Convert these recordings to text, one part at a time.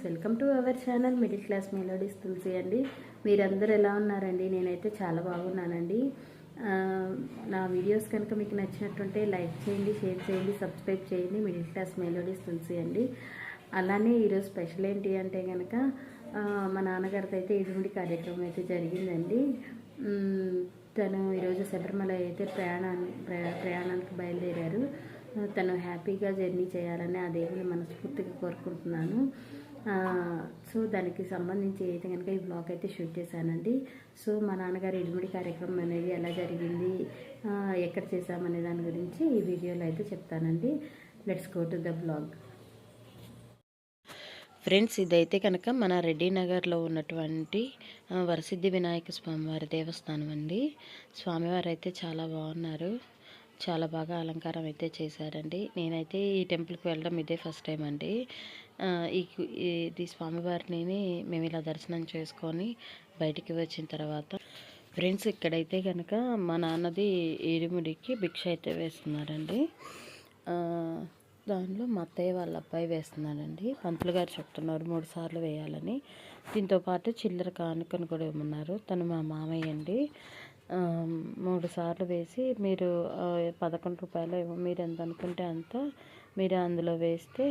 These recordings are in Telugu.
Welcome to our channel middle class melodies Tulasi అండి. మీరందరూ ఎలా ఉన్నారండి? నేనైతే చాలా బాగున్నానండి. నా వీడియోస్ కనుక మీకు నచ్చినట్టుంటే లైక్ చేయండి, షేర్ చేయండి, సబ్స్క్రైబ్ చేయండి. మిడిల్ క్లాస్ మెలోడీస్ తులసి అండి. అలానే ఈరోజు స్పెషల్ ఏంటి అంటే కనుక మా నాన్నగారితో అయితే ఇటువంటి కార్యక్రమం అయితే జరిగిందండి. తను ఈరోజు శబరిమల అయితే ప్రయాణానికి బయలుదేరారు. తను హ్యాపీగా జర్నీ చేయాలని ఆ దేవుని మనస్ఫూర్తిగా కోరుకుంటున్నాను. సో దానికి సంబంధించి అయితే కనుక ఈ బ్లాగ్ అయితే షూట్ చేశానండి. సో మా నాన్నగారి ఇరుముడి కార్యక్రమం అనేది ఎలా జరిగింది, ఎక్కడ చేశామనే దాని గురించి ఈ వీడియోలో అయితే చెప్తానండి. Let's go to the blog. Friends, ఇదైతే కనుక మన రెడ్డి నగర్లో ఉన్నటువంటి వరసిద్ధి వినాయక స్వామివారి దేవస్థానం అండి. స్వామివారు అయితే చాలా బాగున్నారు, చాలా బాగా అలంకారం అయితే చేశారండి. నేనైతే ఈ టెంపుల్కి వెళ్ళడం ఇదే ఫస్ట్ టైం అండి. ఇది స్వామివారిని మేము ఇలా దర్శనం చేసుకొని బయటికి వచ్చిన తర్వాత ఫ్రెండ్స్, ఇక్కడైతే కనుక మా నాన్నది ఇరుముడికి భిక్ష అయితే వేస్తున్నారండి. దానిలో మా అత్తయ్య వాళ్ళ అబ్బాయి వేస్తున్నాడండి. పంతులు గారు చెప్తున్నారు 3 సార్లు వేయాలని. దీంతో పాటు చిల్లర కానుకను కూడా ఇవ్వమన్నారు. తను మా మామయ్య అండి. 3 సార్లు వేసి మీరు 11 రూపాయలు మీరు ఎంత అనుకుంటే అంత మీరు అందులో వేస్తే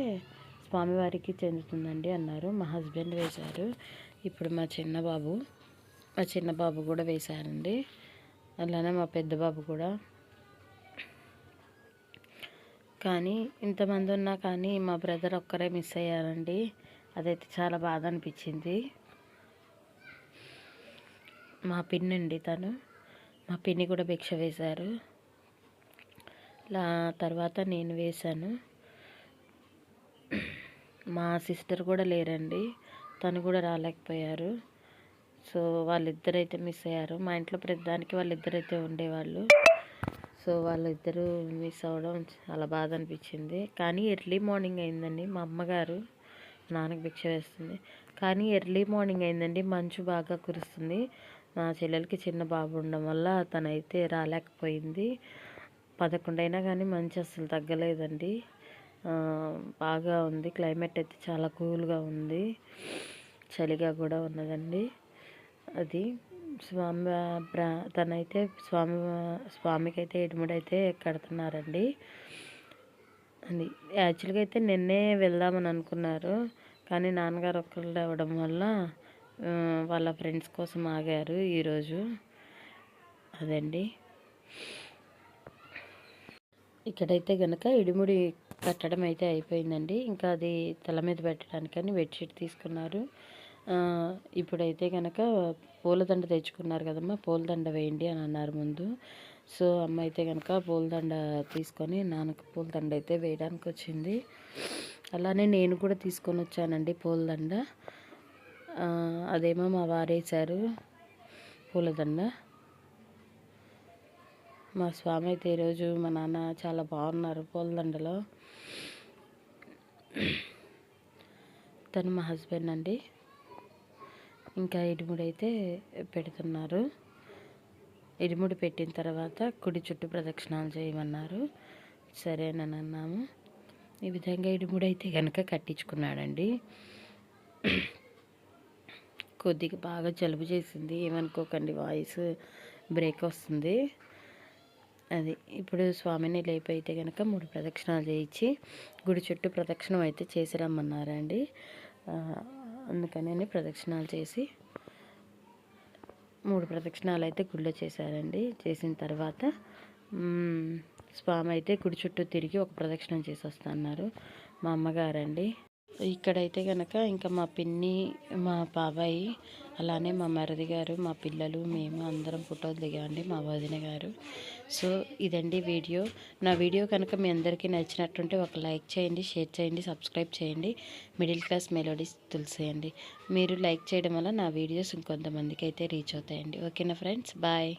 స్వామివారికి చెందుతుందండి అన్నారు. మా హస్బెండ్ వేశారు. ఇప్పుడు మా చిన్న బాబు కూడా వేశారండి. అలానే మా పెద్ద బాబు కూడా. కానీ ఇంతమంది ఉన్నా కానీ మా బ్రదర్ ఒక్కరే మిస్ అయ్యారండి. అదైతే చాలా బాధ అనిపించింది. మా పిన్ని అండి తను. మా పిన్ని కూడా భిక్ష వేశారు. తర్వాత నేను వేశాను. మా సిస్టర్ కూడా లేరండి, తను కూడా రాలేకపోయారు. సో వాళ్ళిద్దరైతే మిస్ అయ్యారు. మా ఇంట్లో ప్రతిదానికి వాళ్ళిద్దరైతే ఉండేవాళ్ళు. సో వాళ్ళిద్దరూ మిస్ అవ్వడం చాలా బాధ అనిపించింది. కానీ ఎర్లీ మార్నింగ్ అయిందండి. మా అమ్మగారు నాన్నకి భిక్ష వేస్తుంది. కానీ ఎర్లీ మార్నింగ్ అయిందండి, మంచు బాగా కురుస్తుంది. మా చెల్లెలకి చిన్న బాబు ఉండడం వల్ల తనైతే రాలేకపోయింది. 11 అయినా కానీ మంచు అస్సలు తగ్గలేదండి. బాగా ఉంది. క్లైమేట్ అయితే చాలా కూల్గా ఉంది, చలిగా కూడా ఉన్నదండి. అది తనైతే స్వామికి అయితే ఇరుముడైతే కడుతున్నారండి. అది యాక్చువల్గా అయితే నిన్నే వెళ్దామని అనుకున్నారు, కానీ నాన్నగారు ఒక్కళ్ళు అవ్వడం వల్ల వాళ్ళ ఫ్రెండ్స్ కోసం ఆగారు ఈరోజు. అదండి. ఇక్కడైతే కనుక ఇడుముడి కట్టడం అయితే అయిపోయిందండి. ఇంకా అది తల మీద పెట్టడానికని బెడ్షీట్ తీసుకున్నారు. ఇప్పుడైతే కనుక పూలదండ తెచ్చుకున్నారు కదమ్మా, పూలదండ వేయండి అని అన్నారు ముందు. సో అమ్మ అయితే కనుక పూలదండ తీసుకొని నాన్నకు పూలదండ అయితే వేయడానికి వచ్చింది. అలానే నేను కూడా తీసుకొని వచ్చానండి పూలదండ. అదేమో మా వారేశారు పూలదండ. మా స్వామి అయితే ఈరోజు మా నాన్న చాలా బాగున్నారు పూలదండలో. తను మా హస్బెండ్ అండి. ఇంకా ఇరుముడి అయితే పెడుతున్నారు. ఇరుముడి పెట్టిన తర్వాత కుడి చుట్టూ ప్రదక్షిణాలు చేయమన్నారు. సరేనని అన్నాము. ఈ విధంగా ఇరుముడి అయితే కనుక కట్టించుకున్నాడండి. కొద్దిగా బాగా జలుబు చేసింది, ఏమనుకోకండి, వాయిస్ బ్రేక్ వస్తుంది. అది ఇప్పుడు స్వామిని లేపైతే కనుక 3 ప్రదక్షిణాలు చేయించి గుడి చుట్టూ ప్రదక్షిణం అయితే చేసి రమ్మన్నారండి. అందుకని ప్రదక్షిణాలు చేసి 3 ప్రదక్షిణాలు అయితే గుడిలో చేశారండి. చేసిన తర్వాత స్వామి అయితే గుడి చుట్టూ తిరిగి ఒక ప్రదక్షిణం చేసి వస్తా అన్నారు. మా అమ్మగారండి. ఇక్కడైతే కనుక ఇంకా మా పిన్ని, మా బాబాయి, అలానే మా మరిది గారు, మా పిల్లలు, మేము అందరం ఫోటోలు దిగామండి, మా వదిన గారు. సో ఇదండి వీడియో. నా వీడియో కనుక మీ అందరికీ నచ్చినట్టుంటే ఒక లైక్ చేయండి, షేర్ చేయండి, సబ్స్క్రైబ్ చేయండి. మిడిల్ క్లాస్ మెలోడీస్ తులసి అండి. మీరు లైక్ చేయడం వల్ల నా వీడియోస్ ఇంకొంతమందికి అయితే రీచ్ అవుతాయండి. ఓకేనా ఫ్రెండ్స్, బాయ్.